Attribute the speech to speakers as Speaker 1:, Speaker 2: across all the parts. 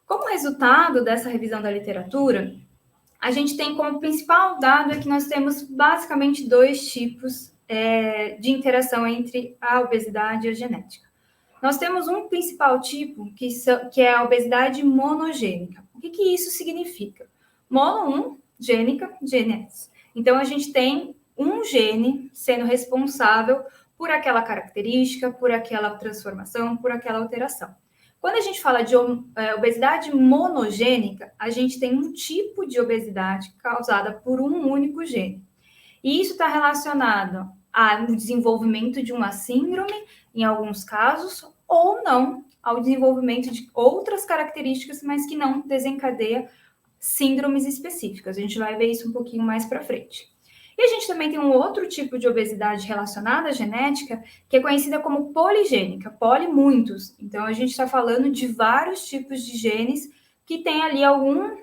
Speaker 1: Como resultado dessa revisão da literatura, a gente tem como principal dado é que nós temos basicamente dois tipos de interação entre a obesidade e a genética. Nós temos um principal tipo, que é a obesidade monogênica. O que isso significa? Mono, gênica, genes. Então, a gente tem um gene sendo responsável por aquela característica, por aquela transformação, por aquela alteração. Quando a gente fala de obesidade monogênica, a gente tem um tipo de obesidade causada por um único gene. E isso está relacionado ao desenvolvimento de uma síndrome, em alguns casos, ou não, ao desenvolvimento de outras características, mas que não desencadeia síndromes específicas. A gente vai ver isso um pouquinho mais para frente. E a gente também tem um outro tipo de obesidade relacionada à genética, que é conhecida como poligênica, muitos. Então, a gente está falando de vários tipos de genes que têm ali algum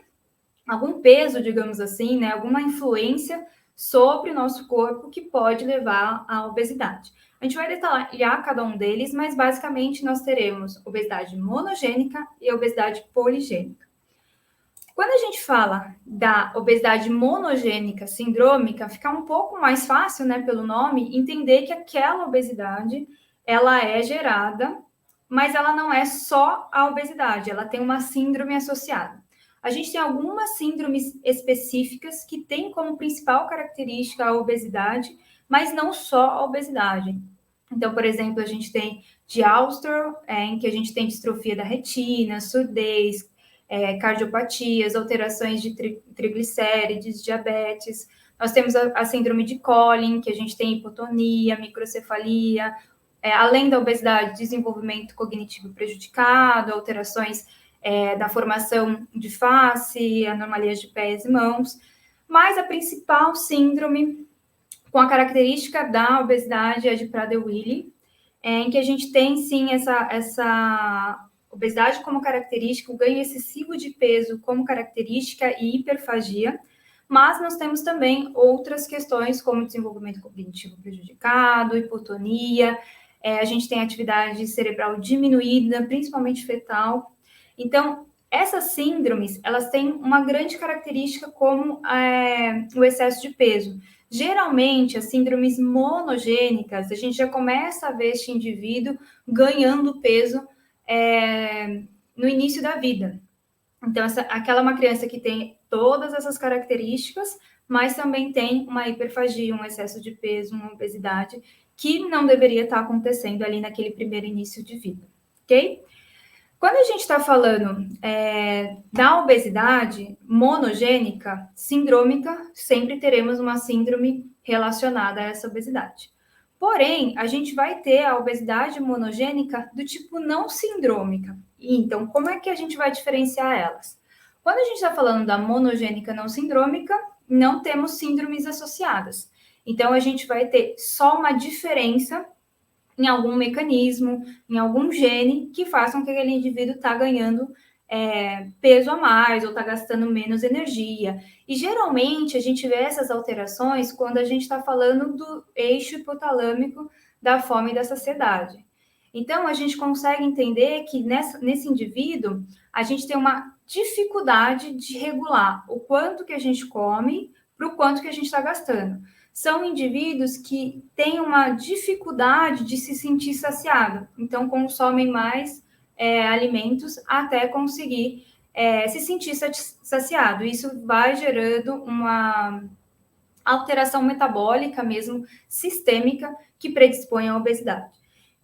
Speaker 1: peso, digamos assim, né? Alguma influência sobre o nosso corpo que pode levar à obesidade. A gente vai detalhar cada um deles, mas basicamente nós teremos obesidade monogênica e obesidade poligênica. Quando a gente fala da obesidade monogênica sindrômica, fica um pouco mais fácil, né, pelo nome, entender que aquela obesidade, ela é gerada, mas ela não é só a obesidade, ela tem uma síndrome associada. A gente tem algumas síndromes específicas que têm como principal característica a obesidade, mas não só a obesidade. Então, por exemplo, a gente tem de Alster, em que a gente tem distrofia da retina, surdez, cardiopatias, alterações de triglicérides, diabetes. Nós temos a síndrome de Collin, que a gente tem hipotonia, microcefalia, além da obesidade, desenvolvimento cognitivo prejudicado, alterações da formação de face, anomalias de pés e mãos. Mas a principal síndrome com a característica da obesidade é de Prader-Willi, em que a gente tem, sim, essa obesidade como característica, o ganho excessivo de peso como característica e hiperfagia, mas nós temos também outras questões, como desenvolvimento cognitivo prejudicado, hipotonia, a gente tem atividade cerebral diminuída, principalmente fetal. Então, essas síndromes, elas têm uma grande característica como o excesso de peso. Geralmente, as síndromes monogênicas, a gente já começa a ver este indivíduo ganhando peso no início da vida. Então, aquela é uma criança que tem todas essas características, mas também tem uma hiperfagia, um excesso de peso, uma obesidade, que não deveria estar acontecendo ali naquele primeiro início de vida, ok? Quando a gente está falando da obesidade monogênica, sindrômica, sempre teremos uma síndrome relacionada a essa obesidade. Porém, a gente vai ter a obesidade monogênica do tipo não sindrômica. Então, como é que a gente vai diferenciar elas? Quando a gente está falando da monogênica não sindrômica, não temos síndromes associadas. Então, a gente vai ter só uma diferença em algum mecanismo, em algum gene que façam que aquele indivíduo está ganhando peso a mais ou está gastando menos energia. E geralmente a gente vê essas alterações quando a gente está falando do eixo hipotalâmico da fome e da saciedade. Então a gente consegue entender que nesse indivíduo a gente tem uma dificuldade de regular o quanto que a gente come para o quanto que a gente está gastando. São indivíduos que têm uma dificuldade de se sentir saciado, então consomem mais alimentos até conseguir se sentir saciado. Isso vai gerando uma alteração metabólica mesmo, sistêmica, que predispõe à obesidade.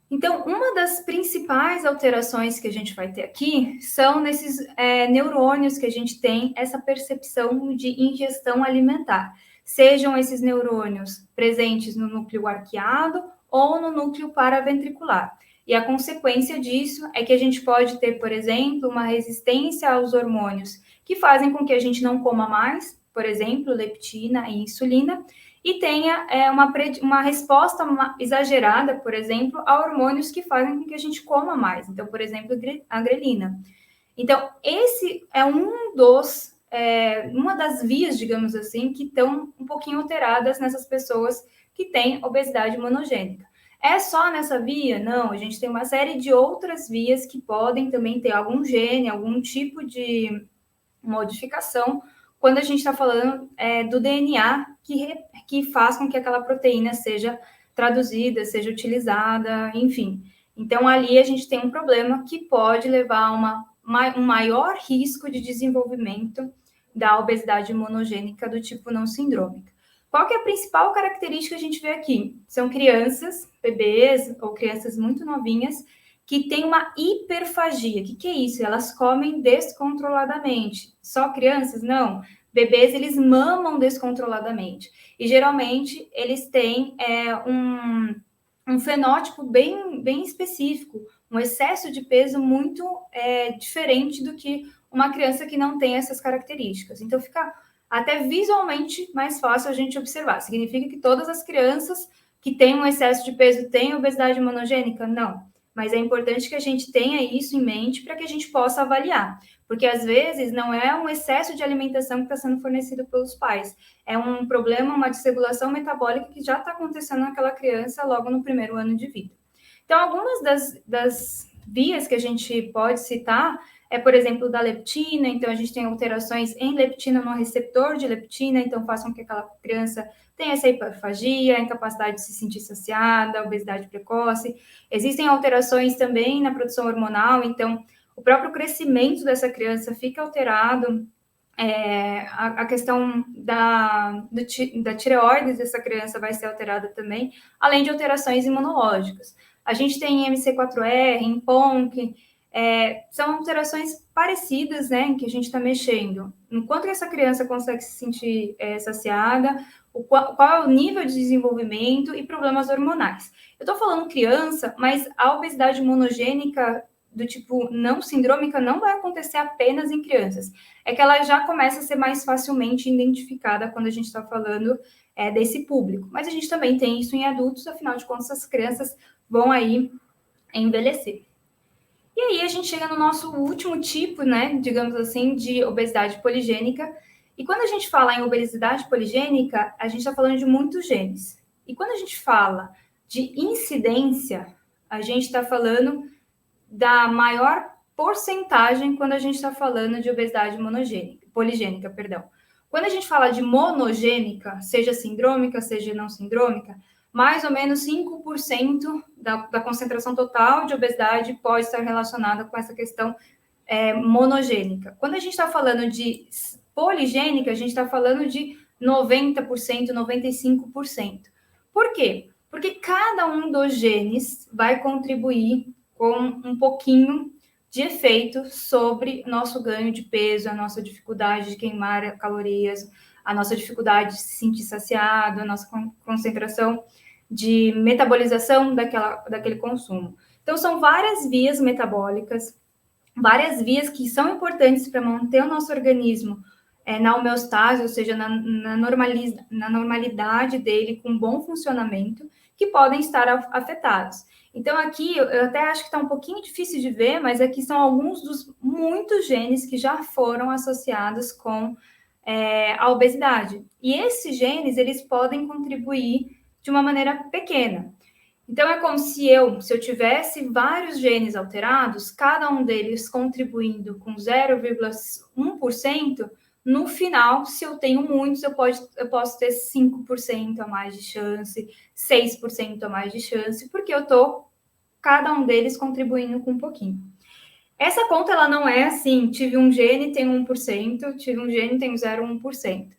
Speaker 1: Então, uma das principais alterações que a gente vai ter aqui são nesses neurônios que a gente tem essa percepção de ingestão alimentar. Sejam esses neurônios presentes no núcleo arqueado ou no núcleo paraventricular. E a consequência disso é que a gente pode ter, por exemplo, uma resistência aos hormônios que fazem com que a gente não coma mais, por exemplo, leptina e insulina, e tenha uma resposta exagerada, por exemplo, a hormônios que fazem com que a gente coma mais. Então, por exemplo, a grelina. Então, esse é uma das vias, digamos assim, que estão um pouquinho alteradas nessas pessoas que têm obesidade monogênica. É só nessa via? Não, a gente tem uma série de outras vias que podem também ter algum gene, algum tipo de modificação, quando a gente está falando do DNA que faz com que aquela proteína seja traduzida, seja utilizada, enfim. Então, ali a gente tem um problema que pode levar a um maior risco de desenvolvimento da obesidade monogênica do tipo não sindrômica. Qual que é a principal característica que a gente vê aqui? São crianças, bebês ou crianças muito novinhas que têm uma hiperfagia. O que é isso? Elas comem descontroladamente. Só crianças? Não. Bebês, eles mamam descontroladamente. E, geralmente, eles têm um fenótipo bem específico, um excesso de peso muito diferente do que uma criança que não tem essas características. Então, fica até visualmente mais fácil a gente observar. Significa que todas as crianças que têm um excesso de peso têm obesidade monogênica? Não. Mas é importante que a gente tenha isso em mente para que a gente possa avaliar. Porque, às vezes, não é um excesso de alimentação que está sendo fornecido pelos pais. É um problema, uma desregulação metabólica que já está acontecendo naquela criança logo no primeiro ano de vida. Então, algumas das vias que a gente pode citar por exemplo, da leptina. Então, a gente tem alterações em leptina no receptor de leptina, então façam com que aquela criança tenha essa hiperfagia, incapacidade de se sentir saciada, obesidade precoce. Existem alterações também na produção hormonal, então o próprio crescimento dessa criança fica alterado. A questão da tireoide dessa criança vai ser alterada também, além de alterações imunológicas. A gente tem MC4R, em PONC, são alterações parecidas, né, em que a gente está mexendo. Enquanto essa criança consegue se sentir saciada, qual é o nível de desenvolvimento e problemas hormonais. Eu estou falando criança, mas a obesidade monogênica do tipo não sindrômica não vai acontecer apenas em crianças. É que ela já começa a ser mais facilmente identificada quando a gente está falando desse público. Mas a gente também tem isso em adultos, afinal de contas, as crianças vão aí envelhecer. E aí a gente chega no nosso último tipo, né, digamos assim, de obesidade poligênica. E quando a gente fala em obesidade poligênica, a gente está falando de muitos genes. E quando a gente fala de incidência, a gente está falando da maior porcentagem quando a gente está falando de obesidade poligênica, perdão. Quando a gente fala de monogênica, seja sindrômica, seja não sindrômica, mais ou menos 5% da concentração total de obesidade pode estar relacionada com essa questão monogênica. Quando a gente está falando de poligênica, a gente está falando de 90%, 95%. Por quê? Porque cada um dos genes vai contribuir com um pouquinho de efeito sobre nosso ganho de peso, a nossa dificuldade de queimar calorias, a nossa dificuldade de se sentir saciado, a nossa concentração de metabolização daquele consumo. Então, são várias vias metabólicas, várias vias que são importantes para manter o nosso organismo na homeostase, ou seja, na normalidade dele, com bom funcionamento, que podem estar afetados. Então, aqui, eu até acho que está um pouquinho difícil de ver, mas aqui são alguns dos muitos genes que já foram associados com a obesidade. E esses genes, eles podem contribuir de uma maneira pequena. Então, é como se eu tivesse vários genes alterados, cada um deles contribuindo com 0,1%, no final, se eu tenho muitos, eu posso ter 5% a mais de chance, 6% a mais de chance, porque eu estou, cada um deles, contribuindo com um pouquinho. Essa conta, ela não é assim, tive um gene, tenho 1%, tive um gene, tenho 0,1%.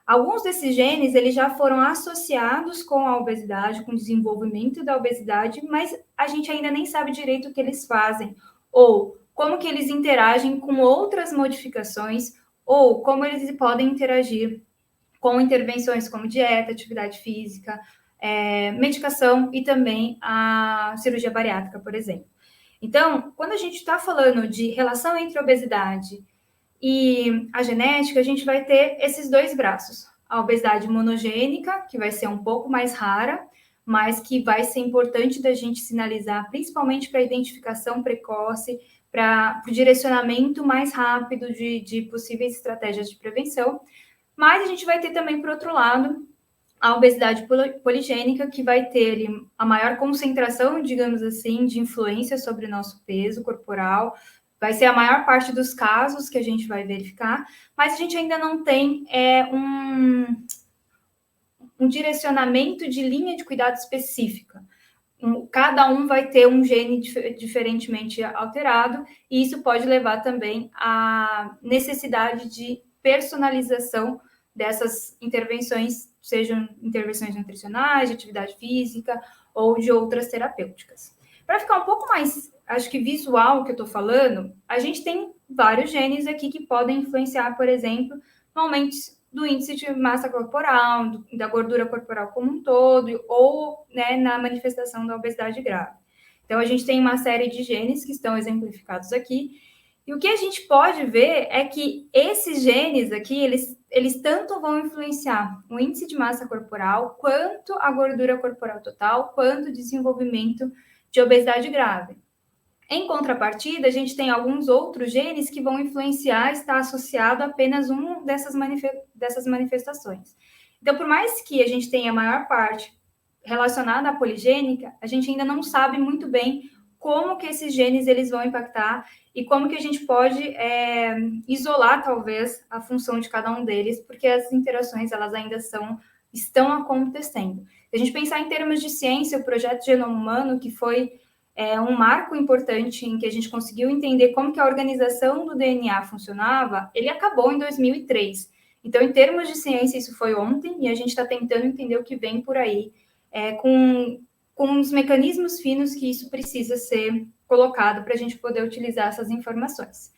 Speaker 1: Alguns desses genes, eles já foram associados com a obesidade, com o desenvolvimento da obesidade, mas a gente ainda nem sabe direito o que eles fazem, ou como que eles interagem com outras modificações, ou como eles podem interagir com intervenções como dieta, atividade física, medicação e também a cirurgia bariátrica, por exemplo. Então, quando a gente está falando de relação entre obesidade e a genética, a gente vai ter esses dois braços. A obesidade monogênica, que vai ser um pouco mais rara, mas que vai ser importante da gente sinalizar, principalmente para a identificação precoce, para o direcionamento mais rápido de possíveis estratégias de prevenção. Mas a gente vai ter também, por outro lado, a obesidade poligênica, que vai ter a maior concentração, digamos assim, de influência sobre o nosso peso corporal, vai ser a maior parte dos casos que a gente vai verificar, mas a gente ainda não tem um direcionamento de linha de cuidado específica. Cada um vai ter um gene diferentemente alterado, e isso pode levar também à necessidade de personalização dessas intervenções, sejam intervenções nutricionais, de atividade física ou de outras terapêuticas. Para ficar um pouco mais, acho que visual que eu estou falando, a gente tem vários genes aqui que podem influenciar, por exemplo, no aumento do índice de massa corporal, da gordura corporal como um todo, ou né, na manifestação da obesidade grave. Então, a gente tem uma série de genes que estão exemplificados aqui, e o que a gente pode ver é que esses genes aqui, eles tanto vão influenciar o índice de massa corporal, quanto a gordura corporal total, quanto o desenvolvimento de obesidade grave. Em contrapartida, a gente tem alguns outros genes que vão influenciar, estar associado a apenas uma dessas manifestações. Então, por mais que a gente tenha a maior parte relacionada à poligênica, a gente ainda não sabe muito bem como que esses genes eles vão impactar e como que a gente pode isolar, talvez, a função de cada um deles, porque as interações elas ainda estão acontecendo. Se a gente pensar em termos de ciência, o projeto Genoma Humano, que foi um marco importante em que a gente conseguiu entender como que a organização do DNA funcionava, ele acabou em 2003. Então, em termos de ciência, isso foi ontem, e a gente está tentando entender o que vem por aí, com os mecanismos finos que isso precisa ser colocado para a gente poder utilizar essas informações.